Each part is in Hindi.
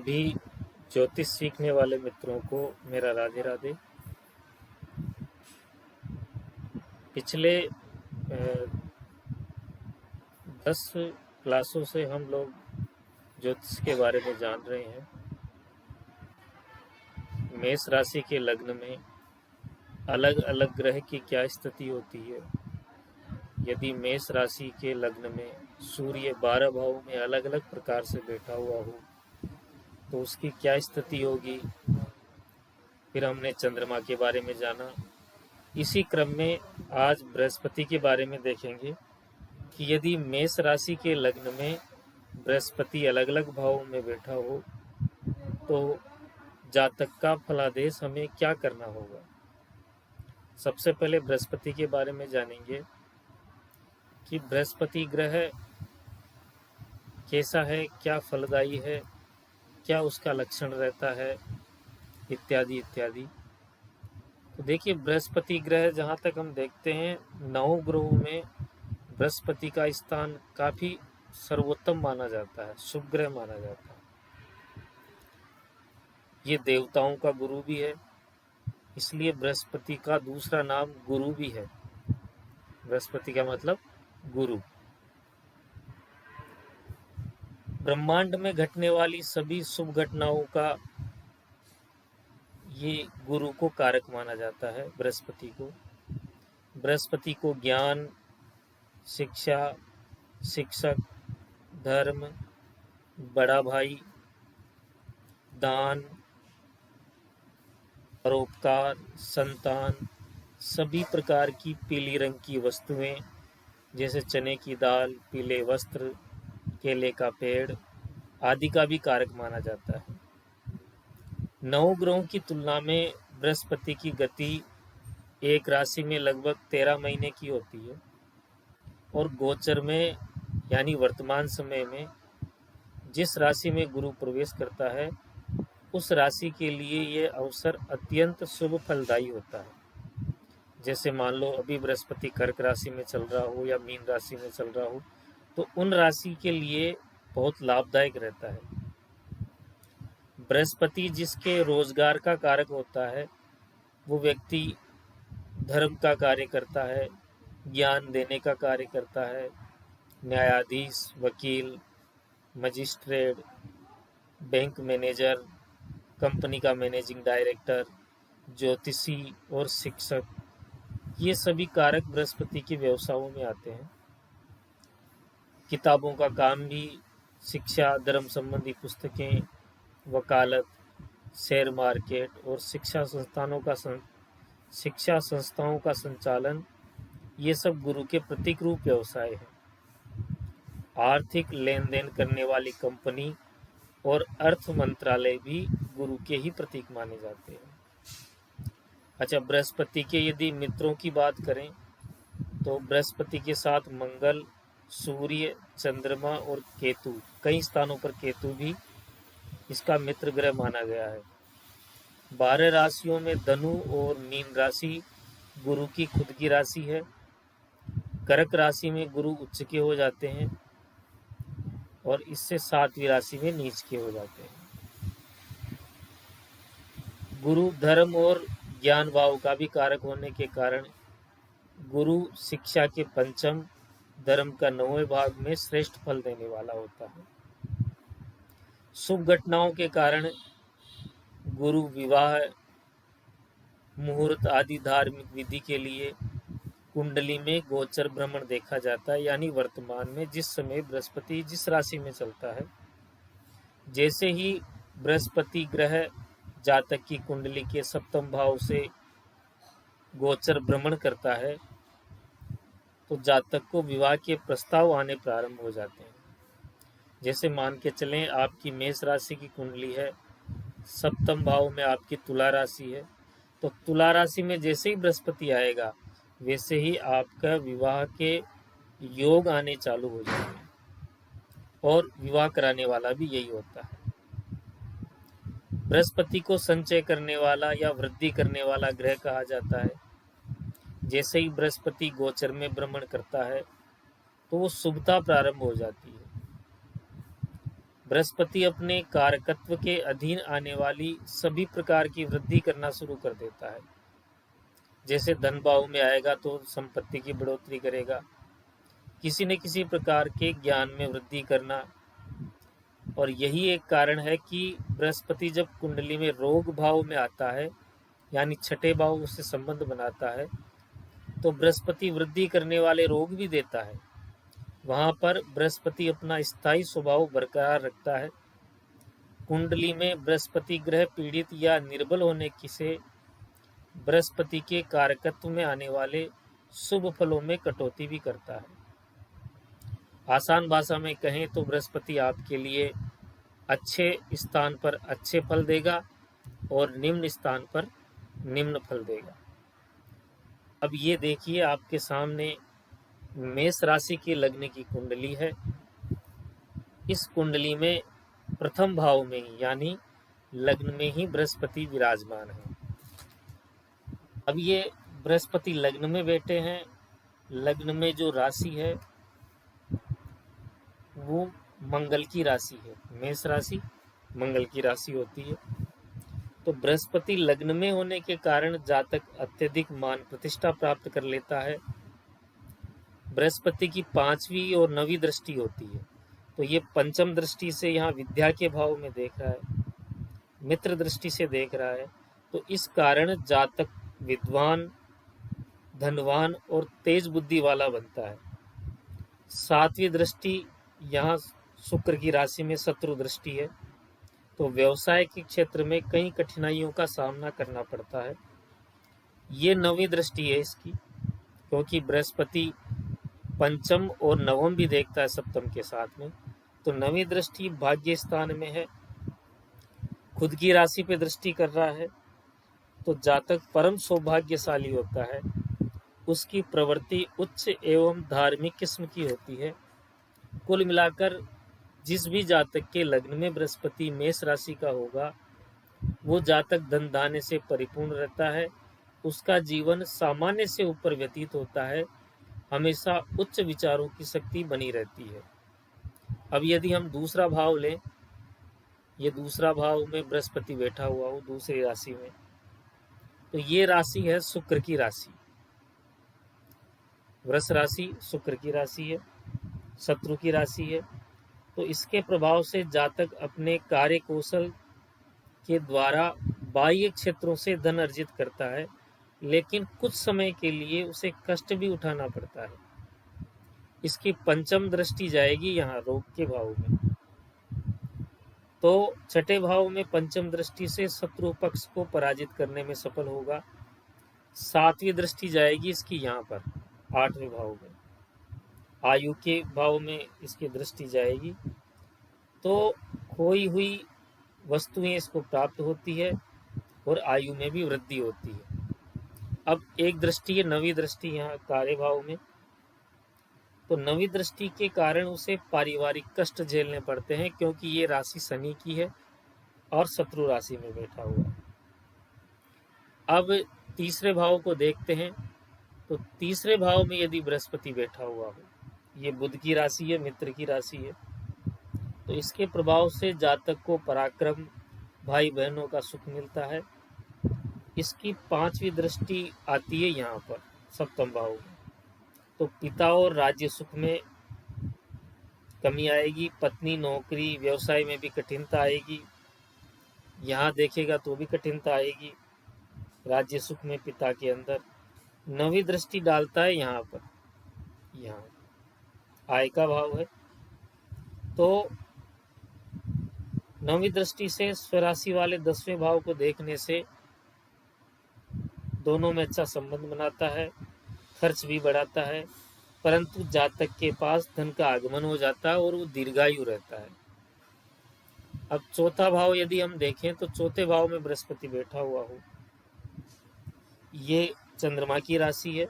सभी ज्योतिष सीखने वाले मित्रों को मेरा राधे राधे। पिछले 10 क्लासों से हम लोग ज्योतिष के बारे में जान रहे हैं। मेष राशि के लग्न में अलग अलग ग्रह की क्या स्थिति होती है। यदि मेष राशि के लग्न में सूर्य 12 भावों में अलग अलग प्रकार से बैठा हुआ हो तो उसकी क्या स्थिति होगी। फिर हमने चंद्रमा के बारे में जाना। इसी क्रम में आज बृहस्पति के बारे में देखेंगे कि यदि मेष राशि के लग्न में बृहस्पति अलग अलग भावों में बैठा हो तो जातक का फलादेश हमें क्या करना होगा। सबसे पहले बृहस्पति के बारे में जानेंगे कि बृहस्पति ग्रह कैसा है, क्या फलदायी है, क्या उसका लक्षण रहता है, इत्यादि इत्यादि। तो देखिए, बृहस्पति ग्रह जहाँ तक हम देखते हैं 9 ग्रहों में बृहस्पति का स्थान काफ़ी सर्वोत्तम माना जाता है, शुभ ग्रह माना जाता है। ये देवताओं का गुरु भी है, इसलिए बृहस्पति का दूसरा नाम गुरु भी है। बृहस्पति का मतलब गुरु। ब्रह्मांड में घटने वाली सभी शुभ घटनाओं का ये गुरु को कारक माना जाता है। बृहस्पति को ज्ञान, शिक्षा, शिक्षक, धर्म, बड़ा भाई, दान, परोपकार, संतान, सभी प्रकार की पीली रंग की वस्तुएं जैसे चने की दाल, पीले वस्त्र, केले का पेड़ आदि का भी कारक माना जाता है। 9 ग्रहों की तुलना में बृहस्पति की गति एक राशि में लगभग 13 महीने की होती है और गोचर में यानी वर्तमान समय में जिस राशि में गुरु प्रवेश करता है उस राशि के लिए ये अवसर अत्यंत शुभ फलदायी होता है। जैसे मान लो अभी बृहस्पति कर्क राशि में चल रहा हो या मीन राशि में चल रहा हो तो उन राशि के लिए बहुत लाभदायक रहता है। बृहस्पति जिसके रोजगार का कारक होता है वो व्यक्ति धर्म का कार्य करता है, ज्ञान देने का कार्य करता है। न्यायाधीश, वकील, मजिस्ट्रेट, बैंक मैनेजर, कंपनी का मैनेजिंग डायरेक्टर, ज्योतिषी और शिक्षक, ये सभी कारक बृहस्पति के व्यवसायों में आते हैं। किताबों का काम भी शिक्षा, धर्म संबंधी पुस्तकें, वकालत, शेयर मार्केट और शिक्षा संस्थाओं का संचालन, ये सब गुरु के प्रतीक रूप व्यवसाय है। आर्थिक लेन देन करने वाली कंपनी और अर्थ मंत्रालय भी गुरु के ही प्रतीक माने जाते हैं। अच्छा, बृहस्पति के यदि मित्रों की बात करें तो बृहस्पति के साथ मंगल, सूर्य, चंद्रमा और केतु, कई स्थानों पर केतु भी इसका मित्र ग्रह माना गया है। 12 राशियों में धनु और मीन राशि गुरु की खुद की राशि है। कर्क राशि में गुरु उच्च के हो जाते हैं और इससे 7वीं राशि में नीच के हो जाते हैं। गुरु धर्म और ज्ञान भाव का भी कारक होने के कारण गुरु शिक्षा के पंचम, धर्म का 9वें भाग में श्रेष्ठ फल देने वाला होता है। शुभ घटनाओं के कारण गुरु विवाह, मुहूर्त आदि धार्मिक विधि के लिए कुंडली में गोचर भ्रमण देखा जाता है। यानी वर्तमान में जिस समय बृहस्पति जिस राशि में चलता है, जैसे ही बृहस्पति ग्रह जातक की कुंडली के सप्तम भाव से गोचर भ्रमण करता है तो जातक को विवाह के प्रस्ताव आने प्रारंभ हो जाते हैं। जैसे मान के चलें आपकी मेष राशि की कुंडली है, सप्तम भाव में आपकी तुला राशि है, तो तुला राशि में जैसे ही बृहस्पति आएगा वैसे ही आपका विवाह के योग आने चालू हो जाएंगे और विवाह कराने वाला भी यही होता है। बृहस्पति को संचय करने वाला या वृद्धि करने वाला ग्रह कहा जाता है। जैसे ही बृहस्पति गोचर में भ्रमण करता है तो वो शुभता प्रारंभ हो जाती है। बृहस्पति अपने कारकत्व के अधीन आने वाली सभी प्रकार की वृद्धि करना शुरू कर देता है। जैसे धन भाव में आएगा तो संपत्ति की बढ़ोतरी करेगा, किसी न किसी प्रकार के ज्ञान में वृद्धि करना। और यही एक कारण है कि बृहस्पति जब कुंडली में रोग भाव में आता है, यानी छठे भाव उससे संबंध बनाता है, तो बृहस्पति वृद्धि करने वाले रोग भी देता है। वहां पर बृहस्पति अपना स्थायी स्वभाव बरकरार रखता है। कुंडली में बृहस्पति ग्रह पीड़ित या निर्बल होने की से बृहस्पति के कारकत्व में आने वाले शुभ फलों में कटौती भी करता है। आसान भाषा में कहें तो बृहस्पति आपके लिए अच्छे स्थान पर अच्छे फल देगा और निम्न स्थान पर निम्न फल देगा। अब ये देखिए, आपके सामने मेष राशि की लग्न की कुंडली है। इस कुंडली में प्रथम भाव में ही यानी लग्न में ही बृहस्पति विराजमान है। अब ये बृहस्पति लग्न में बैठे हैं। लग्न में जो राशि है वो मंगल की राशि है। मेष राशि मंगल की राशि होती है। तो बृहस्पति लग्न में होने के कारण जातक अत्यधिक मान प्रतिष्ठा प्राप्त कर लेता है। बृहस्पति की 5वीं और 9वीं दृष्टि होती है, तो ये पंचम दृष्टि से यहाँ विद्या के भाव में देख रहा है, मित्र दृष्टि से देख रहा है। तो इस कारण जातक विद्वान, धनवान और तेज बुद्धि वाला बनता है। 7वीं दृष्टि यहाँ शुक्र की राशि में शत्रु दृष्टि है, तो व्यवसाय के क्षेत्र में कई कठिनाइयों का सामना करना पड़ता है। ये 9वीं दृष्टि है इसकी, क्योंकि बृहस्पति पंचम और नवम भी देखता है सप्तम के साथ में। तो 9वीं दृष्टि भाग्य स्थान में है, खुद की राशि पे दृष्टि कर रहा है। तो जातक परम सौभाग्यशाली होता है। उसकी प्रवृत्ति उच्च एवं धार्मिक किस्म की होती है। कुल मिलाकर जिस भी जातक के लग्न में बृहस्पति मेष राशि का होगा, वो जातक धन धान्य से परिपूर्ण रहता है। उसका जीवन सामान्य से ऊपर व्यतीत होता है। हमेशा उच्च विचारों की शक्ति बनी रहती है। अब यदि हम दूसरा भाव लें, ये दूसरा भाव में बृहस्पति बैठा हुआ हो दूसरी राशि में, तो ये राशि है शुक्र की राशि। वृष राशि शुक्र की राशि है, शत्रु की राशि है। तो इसके प्रभाव से जातक अपने कार्य कौशल के द्वारा बाह्य क्षेत्रों से धन अर्जित करता है, लेकिन कुछ समय के लिए उसे कष्ट भी उठाना पड़ता है। इसकी पंचम दृष्टि जाएगी यहाँ रोग के भाव में, तो छठे भाव में पंचम दृष्टि से शत्रु पक्ष को पराजित करने में सफल होगा। 7वीं दृष्टि जाएगी इसकी यहाँ पर 8वें भाव में, आयु के भाव में इसकी दृष्टि जाएगी। तो खोई हुई वस्तुएं इसको प्राप्त होती है और आयु में भी वृद्धि होती है। अब एक दृष्टि है 9वीं दृष्टि यहाँ कार्य भाव में, तो 9वीं दृष्टि के कारण उसे पारिवारिक कष्ट झेलने पड़ते हैं, क्योंकि ये राशि शनि की है और शत्रु राशि में बैठा हुआ है। अब तीसरे भाव को देखते हैं, तो तीसरे भाव में यदि बृहस्पति बैठा हुआ हो, ये बुध की राशि है, मित्र की राशि है, तो इसके प्रभाव से जातक को पराक्रम, भाई बहनों का सुख मिलता है। इसकी 5वीं दृष्टि आती है यहाँ पर सप्तम भाव में, तो पिता और राज्य सुख में कमी आएगी, पत्नी, नौकरी, व्यवसाय में भी कठिनता आएगी। यहाँ देखेगा तो भी कठिनता आएगी राज्य सुख में पिता के अंदर। 9वीं दृष्टि डालता है यहाँ पर, यहाँ आय का भाव है, तो 9वीं दृष्टि से स्वराशि वाले 10वें भाव को देखने से दोनों में अच्छा संबंध बनाता है, खर्च भी बढ़ाता है, परंतु जातक के पास धन का आगमन हो जाता है और वो दीर्घायु रहता है। अब चौथा भाव यदि हम देखें, तो चौथे भाव में बृहस्पति बैठा हुआ हो, ये चंद्रमा की राशि है,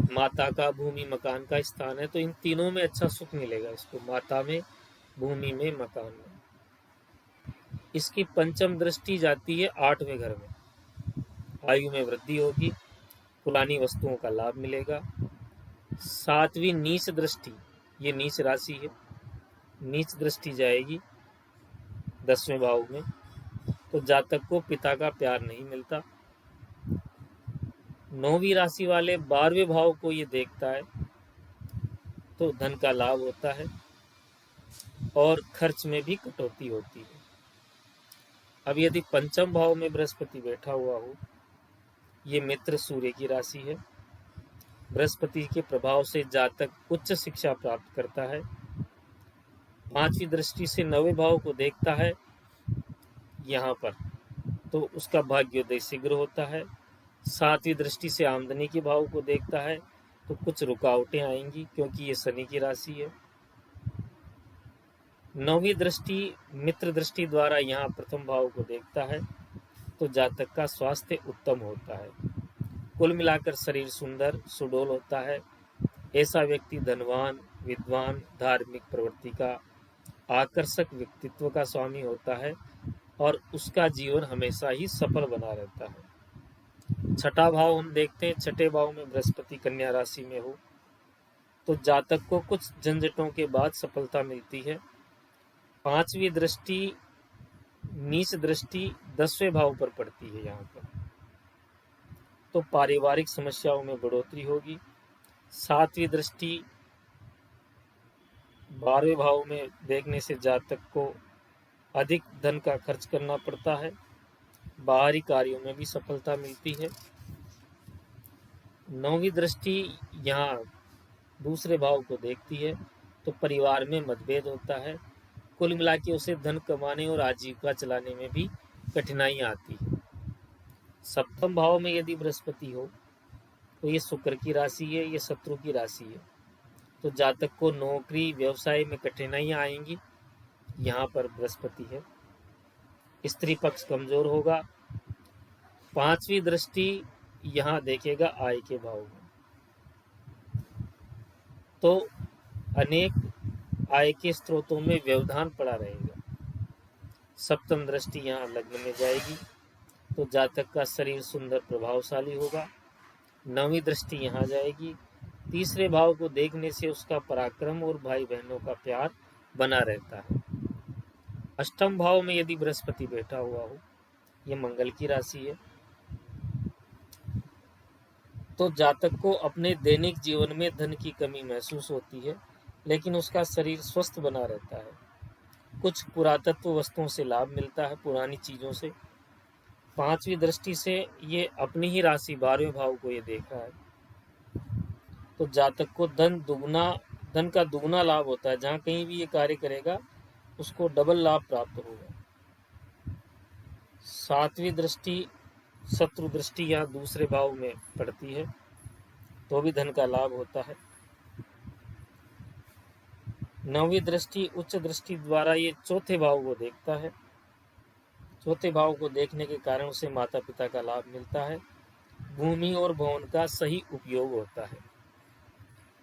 माता का, भूमि, मकान का स्थान है। तो इन तीनों में अच्छा सुख मिलेगा इसको, माता में, भूमि में, मकान में। इसकी पंचम दृष्टि जाती है 8वें घर में, आयु में वृद्धि होगी, पुरानी वस्तुओं का लाभ मिलेगा। 7वीं नीच दृष्टि, ये नीच राशि है, नीच दृष्टि जाएगी 10वें भाव में, तो जातक को पिता का प्यार नहीं मिलता। 9वीं राशि वाले 12वें भाव को ये देखता है तो धन का लाभ होता है और खर्च में भी कटौती होती है। अब यदि पंचम भाव में बृहस्पति बैठा हुआ हो, ये मित्र सूर्य की राशि है। बृहस्पति के प्रभाव से जातक उच्च शिक्षा प्राप्त करता है। 5वीं दृष्टि से 9वें भाव को देखता है यहाँ पर, तो उसका भाग्योदय शीघ्र होता है। 7वीं दृष्टि से आमदनी के भाव को देखता है तो कुछ रुकावटें आएंगी क्योंकि ये शनि की राशि है। 9वीं दृष्टि मित्र दृष्टि द्वारा यहाँ प्रथम भाव को देखता है तो जातक का स्वास्थ्य उत्तम होता है। कुल मिलाकर शरीर सुंदर सुडौल होता है। ऐसा व्यक्ति धनवान, विद्वान, धार्मिक प्रवृत्ति का, आकर्षक व्यक्तित्व का स्वामी होता है और उसका जीवन हमेशा ही सफल बना रहता है। छठा भाव हम देखते हैं। छठे भाव में बृहस्पति कन्या राशि में हो तो जातक को कुछ झंझटों के बाद सफलता मिलती है। 5वीं दृष्टि नीच दृष्टि 10वें भाव पर पड़ती है यहाँ पर, तो पारिवारिक समस्याओं में बढ़ोतरी होगी। 7वीं दृष्टि 12वें भाव में देखने से जातक को अधिक धन का खर्च करना पड़ता है। बाहरी कार्यों में भी सफलता मिलती है। 9वीं दृष्टि यहाँ दूसरे भाव को देखती है तो परिवार में मतभेद होता है। कुल मिला के उसे धन कमाने और आजीविका चलाने में भी कठिनाइयाँ आती है। 7वें भाव में यदि बृहस्पति हो तो ये शुक्र की राशि है, ये शत्रु की राशि है, तो जातक को नौकरी व्यवसाय में कठिनाइयाँ आएंगी। यहाँ पर बृहस्पति है। स्त्री पक्ष कमजोर होगा। 5वीं दृष्टि यहाँ देखेगा आय के भाव में, तो अनेक आय के स्रोतों में व्यवधान पड़ा रहेगा। 7वीं दृष्टि यहाँ लग्न में जाएगी तो जातक का शरीर सुंदर प्रभावशाली होगा। 9वीं दृष्टि यहाँ जाएगी। तीसरे भाव को देखने से उसका पराक्रम और भाई बहनों का प्यार बना रहता है। 8वें भाव में यदि बृहस्पति बैठा हुआ हो, यह मंगल की राशि है, तो जातक को अपने दैनिक जीवन में धन की कमी महसूस होती है, लेकिन उसका शरीर स्वस्थ बना रहता है। कुछ पुरातत्व वस्तुओं से लाभ मिलता है, पुरानी चीजों से। 5वीं दृष्टि से ये अपनी ही राशि 12वें भाव को ये देख रहा है, तो जातक को धन का दुगना लाभ होता है। जहाँ कहीं भी ये कार्य करेगा उसको डबल लाभ प्राप्त होगा। 7वीं दृष्टि शत्रु दृष्टि यहाँ दूसरे भाव में पड़ती है तो भी धन का लाभ होता है। 9वीं दृष्टि उच्च दृष्टि द्वारा ये चौथे भाव को देखता है। चौथे भाव को देखने के कारण उसे माता पिता का लाभ मिलता है। भूमि और भवन का सही उपयोग होता है।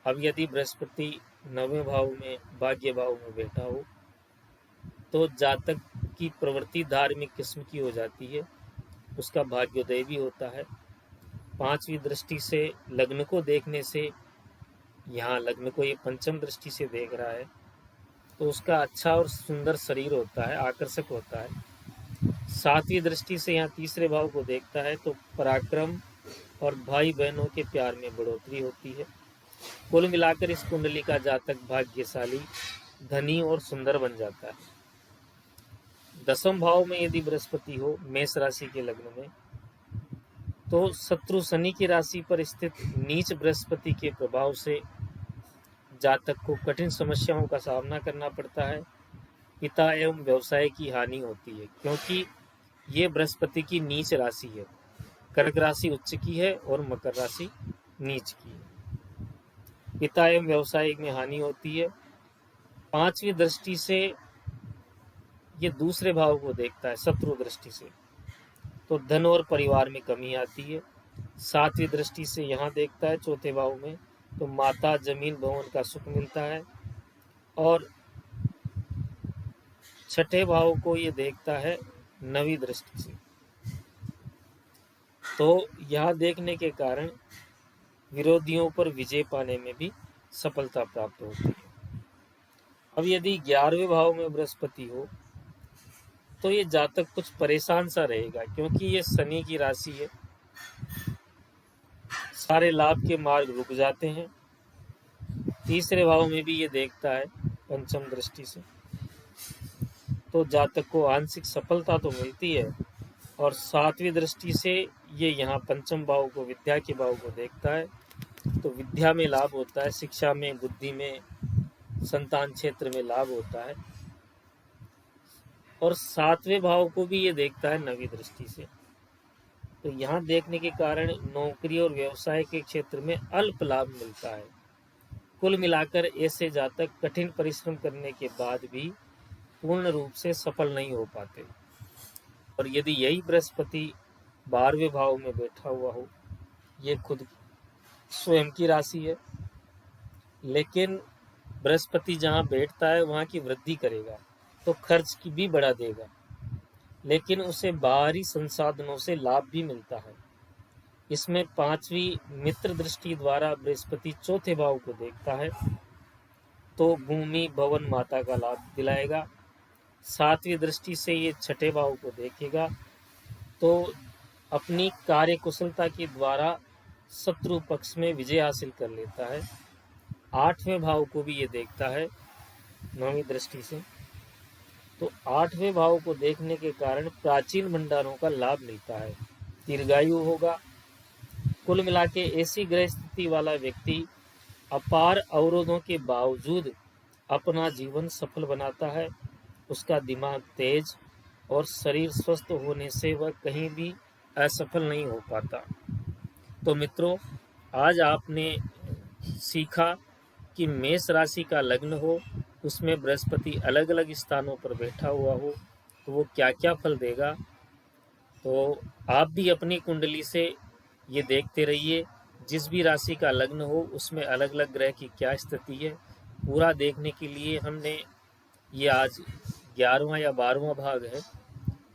अब यदि बृहस्पति 9वें भाव में भाग्य भाव में बैठा हो तो जातक की प्रवृत्ति धार्मिक किस्म की हो जाती है, उसका भाग्योदय भी होता है। 5वीं दृष्टि से लग्न को देखने से, यहाँ लग्न को ये पंचम दृष्टि से देख रहा है, तो उसका अच्छा और सुंदर शरीर होता है, आकर्षक होता है। 7वीं दृष्टि से यहाँ तीसरे भाव को देखता है तो पराक्रम और भाई बहनों के प्यार में बढ़ोतरी होती है। कुल मिलाकर इस कुंडली का जातक भाग्यशाली, धनी और सुंदर बन जाता है। 10वें भाव में यदि बृहस्पति हो मेष राशि के लग्न में, तो शत्रु शनि की राशि पर स्थित नीच बृहस्पति के प्रभाव से जातक को कठिन समस्याओं का सामना करना पड़ता है। पिता एवं व्यवसाय की हानि होती है क्योंकि ये बृहस्पति की नीच राशि है। कर्क राशि उच्च की है और मकर राशि नीच की है। पिता एवं व्यवसाय में हानि होती है। 5वीं दृष्टि से ये दूसरे भाव को देखता है शत्रु दृष्टि से, तो धन और परिवार में कमी आती है। 7वीं दृष्टि से यहाँ देखता है चौथे भाव में, तो माता जमीन भवन का सुख मिलता है। और छठे भाव को ये देखता है 9वीं दृष्टि से, तो यह देखने के कारण विरोधियों पर विजय पाने में भी सफलता प्राप्त होती है। अब यदि 11वें भाव में बृहस्पति हो तो ये जातक कुछ परेशान सा रहेगा, क्योंकि ये शनि की राशि है। सारे लाभ के मार्ग रुक जाते हैं। तीसरे भाव में भी ये देखता है पंचम दृष्टि से, तो जातक को आंशिक सफलता तो मिलती है। और सातवीं दृष्टि से ये यहाँ पंचम भाव को, विद्या के भाव को देखता है, तो विद्या में लाभ होता है, शिक्षा में, बुद्धि में, संतान क्षेत्र में लाभ होता है। और सातवें भाव को भी ये देखता है नवी दृष्टि से, तो यहाँ देखने के कारण नौकरी और व्यवसाय के क्षेत्र में अल्प लाभ मिलता है। कुल मिलाकर ऐसे जातक कठिन परिश्रम करने के बाद भी पूर्ण रूप से सफल नहीं हो पाते। और यदि यही बृहस्पति 12वें भाव में बैठा हुआ हो, ये खुद स्वयं की राशि है, लेकिन बृहस्पति जहाँ बैठता है वहाँ की वृद्धि करेगा, तो खर्च की भी बढ़ा देगा, लेकिन उसे बाहरी संसाधनों से लाभ भी मिलता है। इसमें पांचवी मित्र दृष्टि द्वारा बृहस्पति चौथे भाव को देखता है, तो भूमि, भवन, माता का लाभ दिलाएगा। सातवीं दृष्टि से ये छठे भाव को देखेगा, तो अपनी कार्य कुशलता के द्वारा शत्रु पक्ष में विजय हासिल कर लेता है। आठवें भाव को भी ये देखता है नौवीं दृष्टि से, तो आठवें भाव को देखने के कारण प्राचीन भंडारों का लाभ मिलता है, दीर्घायु होगा। कुल मिला के ऐसी ग्रह स्थिति वाला व्यक्ति अपार अवरोधों के बावजूद अपना जीवन सफल बनाता है। उसका दिमाग तेज और शरीर स्वस्थ होने से वह कहीं भी असफल नहीं हो पाता। तो मित्रों, आज आपने सीखा कि मेष राशि का लग्न हो, उसमें बृहस्पति अलग अलग स्थानों पर बैठा हुआ हो, तो वो क्या क्या फल देगा। तो आप भी अपनी कुंडली से ये देखते रहिए, जिस भी राशि का लग्न हो उसमें अलग अलग ग्रह की क्या स्थिति है। पूरा देखने के लिए हमने ये आज 11वां या 12वां भाग है,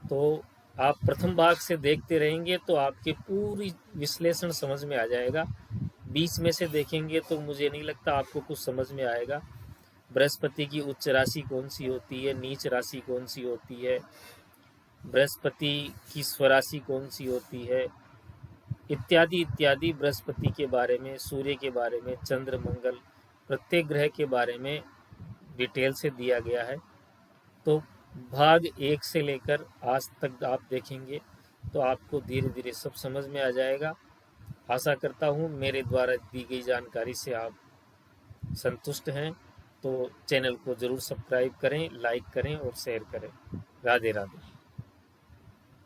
तो आप प्रथम भाग से देखते रहेंगे तो आपके पूरी विश्लेषण समझ में आ जाएगा। बीच में से देखेंगे तो मुझे नहीं लगता आपको कुछ समझ में आएगा। बृहस्पति की उच्च राशि कौन सी होती है, नीच राशि कौन सी होती है, बृहस्पति की स्वराशि कौन सी होती है, इत्यादि इत्यादि बृहस्पति के बारे में, सूर्य के बारे में, चंद्र, मंगल, प्रत्येक ग्रह के बारे में डिटेल से दिया गया है। तो भाग 1 से लेकर आज तक आप देखेंगे तो आपको धीरे धीरे सब समझ में आ जाएगा। आशा करता हूँ मेरे द्वारा दी गई जानकारी से आप संतुष्ट हैं। तो चैनल को ज़रूर सब्सक्राइब करें, लाइक करें और शेयर करें। राधे राधे।